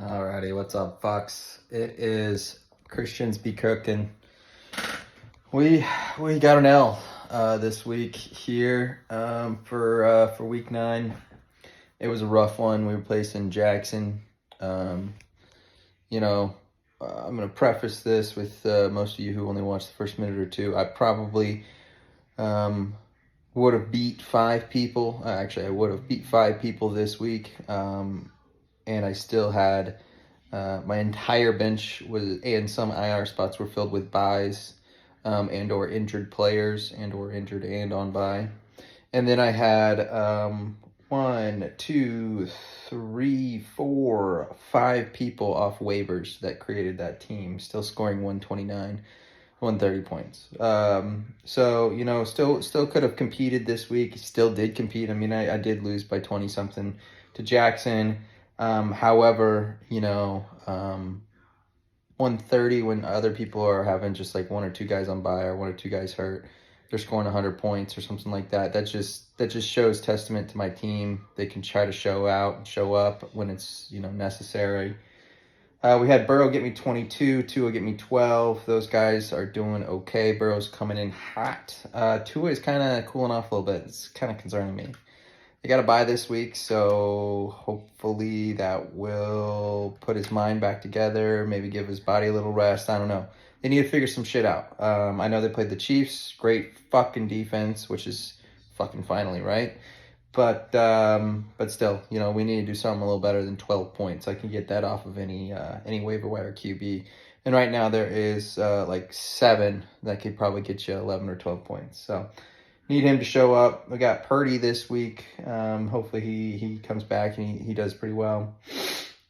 Alrighty, what's up, Fox? It is Christians be cooking. We got an L this week here for week 9. It was a rough one. We were placing Jackson. You know, I'm gonna preface this with most of you who only watched the first minute or two. I probably would have beat 5 people. Actually, I would have beat 5 people this week, and I still had. My entire bench was, and some IR spots were filled with buys, and or injured players, and or injured and on bye. And then I had 1, 2, 3, 4, 5 people off waivers that created that team, still scoring 129, 130 points. So still could have competed this week. Still did compete. I mean, I did lose by 20 something to Jackson. However, 130 when other people are having just like 1 or 2 guys on bye or 1 or 2 guys hurt, they're scoring 100 points or something like that. That just shows testament to my team. They can try to show out and show up when it's necessary. We had Burrow get me 22, Tua get me 12. Those guys are doing okay. Burrow's coming in hot. Tua is kind of cooling off a little bit. It's kind of concerning me. They got to bye this week, so hopefully that will put his mind back together, maybe give his body a little rest. I don't know. They need to figure some shit out. I know they played the Chiefs. Great fucking defense, which is fucking finally, right? But still, we need to do something a little better than 12 points. I can get that off of any waiver wire QB. And right now there is like 7 that could probably get you 11 or 12 points. So need him to show up. We got Purdy this week. Hopefully he comes back and he does pretty well.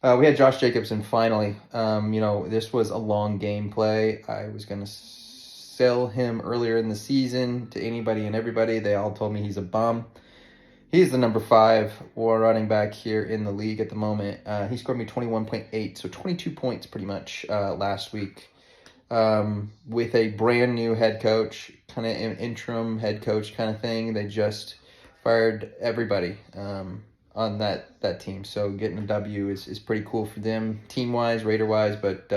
We had Josh Jacobson finally. This was a long game play. I was going to sell him earlier in the season to anybody and everybody. They all told me he's a bum. He's the number 5 war running back here in the league at the moment. He scored me 21.8, so 22 points pretty much last week. With a brand new head coach, kind of an interim head coach kind of thing. They just fired everybody on that team. So getting a W is pretty cool for them, team-wise, Raider-wise, but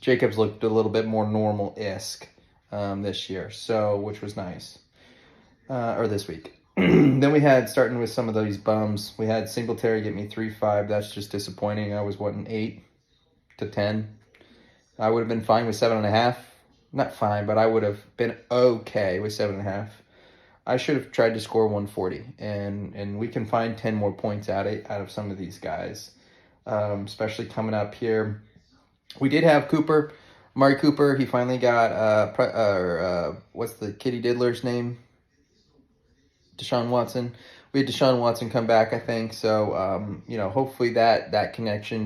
Jacobs looked a little bit more normal-esque this year, so which was nice. Or this week. Then we had, starting with some of these bums, we had Singletary get me 3-5. That's just disappointing. I was, an 8 to 10. I would have been fine with 7.5. Not fine, but I would have been okay with 7.5. I should have tried to score 140, and we can find 10 more points out of some of these guys, especially coming up here. We did have Amari Cooper. He finally got what's the kitty diddler's name? Deshaun Watson. We had Deshaun Watson come back, I think. So, hopefully that connection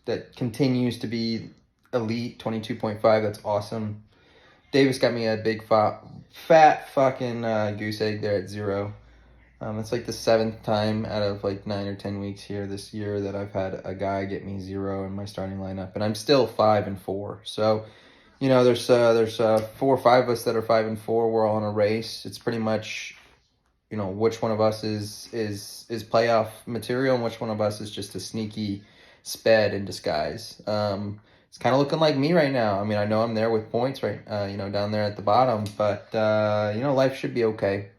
that continues to be elite, 22.5. That's awesome. Davis got me a big fat fucking goose egg there at 0. It's like the 7th time out of like 9 or 10 weeks here this year that I've had a guy get me 0 in my starting lineup, and I'm still 5-4. So, there's 4 or 5 of us that are 5-4. We're all in a race. It's pretty much, which one of us is playoff material and which one of us is just a sneaky sped in disguise. It's kind of looking like me right now. I mean, I know I'm there with points right, down there at the bottom, but life should be okay.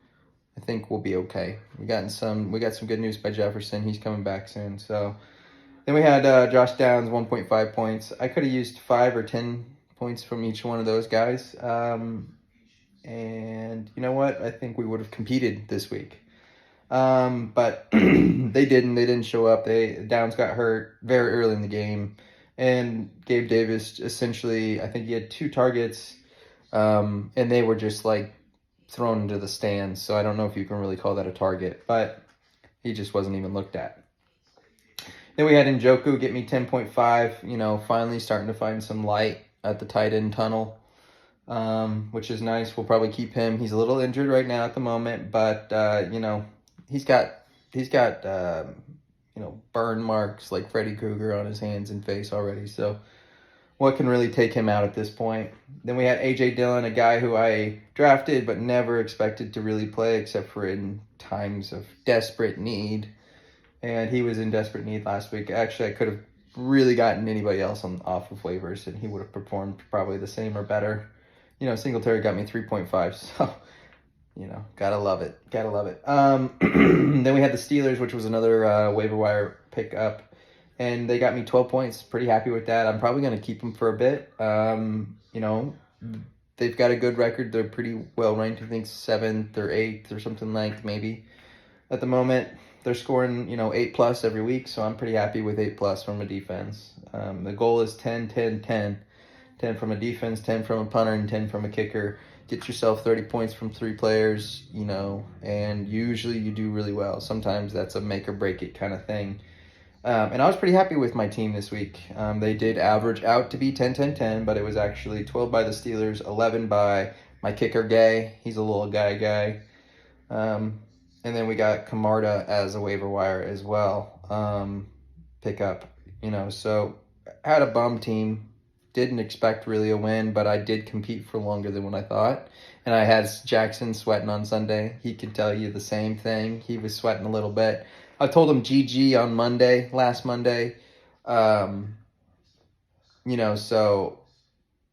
I think we'll be okay. We got some good news by Jefferson. He's coming back soon. So then we had Josh Downs, 1.5 points. I could have used 5 or 10 points from each one of those guys. And you know what? I think we would have competed this week. But they didn't show up. Downs got hurt very early in the game. And Gabe Davis, essentially, I think he had 2 targets, and they were just like thrown into the stands. So I don't know if you can really call that a target, but he just wasn't even looked at. Then we had Njoku get me 10.5, finally starting to find some light at the tight end tunnel, which is nice. We'll probably keep him. He's a little injured right now at the moment, but, he's got burn marks like Freddy Krueger on his hands and face already. So what can really take him out at this point? Then we had A.J. Dillon, a guy who I drafted but never expected to really play except for in times of desperate need. and he was in desperate need last week. Actually, I could have really gotten anybody else off of waivers, and he would have performed probably the same or better. Singletary got me 3.5, so gotta love it. Gotta love it. Then we had the Steelers, which was another waiver wire pickup, and they got me 12 points. Pretty happy with that. I'm probably going to keep them for a bit. They've got a good record. They're pretty well ranked. I think 7th or 8th or something like maybe at the moment. They're scoring, 8+ every week, so I'm pretty happy with 8+ from a defense. The goal is 10, 10, 10. 10 from a defense, 10 from a punter, and 10 from a kicker. Get yourself 30 points from 3 players, and usually you do really well. Sometimes that's a make or break it kind of thing. And I was pretty happy with my team this week. They did average out to be 10, 10, 10, but it was actually 12 by the Steelers, 11 by my kicker, Gay. He's a little guy. And then we got Camarda as a waiver wire as well. Pickup, so I had a bum team. Didn't expect really a win, but I did compete for longer than what I thought. And I had Jackson sweating on Sunday. He could tell you the same thing. He was sweating a little bit. I told him GG on last Monday. So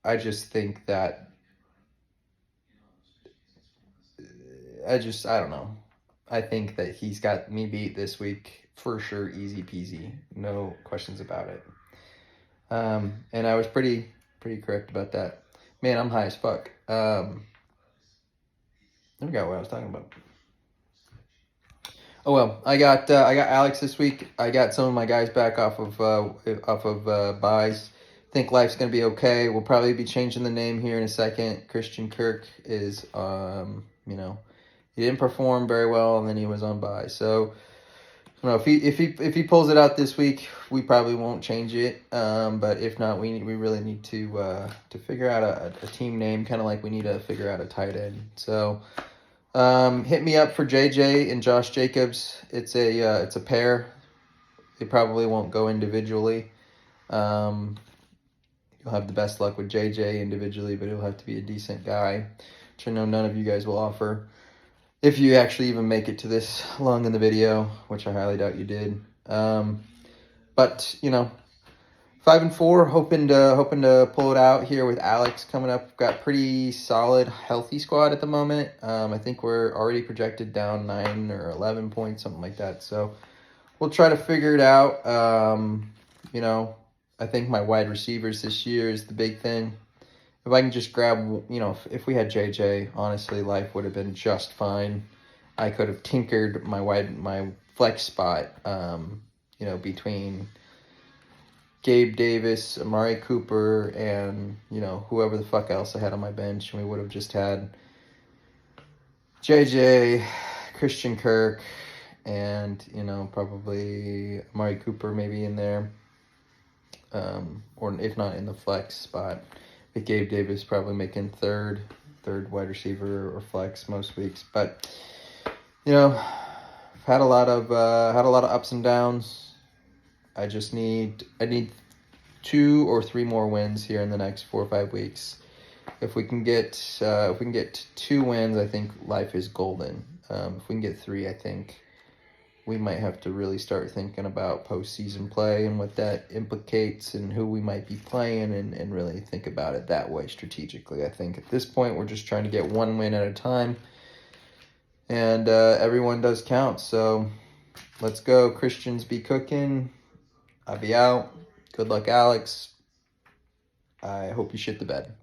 I just think that, I don't know. I think that he's got me beat this week for sure, easy peasy. No questions about it. And I was pretty correct about that. Man, I'm high as fuck. I forgot what I was talking about. Oh well, I got Alex this week. I got some of my guys back off of buys. Think life's gonna be okay. We'll probably be changing the name here in a second. Christian Kirk is he didn't perform very well, and then he was on buy. So if he pulls it out this week, we probably won't change it. But if not, we really need to figure out a team name, kind of like we need to figure out a tight end. So hit me up for JJ and Josh Jacobs. It's a pair. They probably won't go individually. You'll have the best luck with JJ individually, but he'll have to be a decent guy, which I know none of you guys will offer. If you actually even make it to this long in the video, which I highly doubt you did. But 5-4, hoping to pull it out here with Alex coming up. We've got pretty solid, healthy squad at the moment. I think we're already projected down 9 or 11 points, something like that. So we'll try to figure it out. I think my wide receivers this year is the big thing. If I can just grab, if we had JJ, honestly, life would have been just fine. I could have tinkered my flex spot, between Gabe Davis, Amari Cooper, and, whoever the fuck else I had on my bench. And we would have just had JJ, Christian Kirk, and, probably Amari Cooper maybe in there. Or if not in the flex spot. With Gabe Davis probably making third wide receiver or flex most weeks. But, I've had a lot of ups and downs. I need 2 or 3 more wins here in the next 4 or 5 weeks. If we can get 2 wins, I think life is golden. If we can get 3, I think we might have to really start thinking about postseason play and what that implicates and who we might be playing and really think about it that way strategically. I think at this point we're just trying to get 1 win at a time, and everyone does count. So let's go. Christians be cooking. I'll be out. Good luck, Alex. I hope you shit the bed.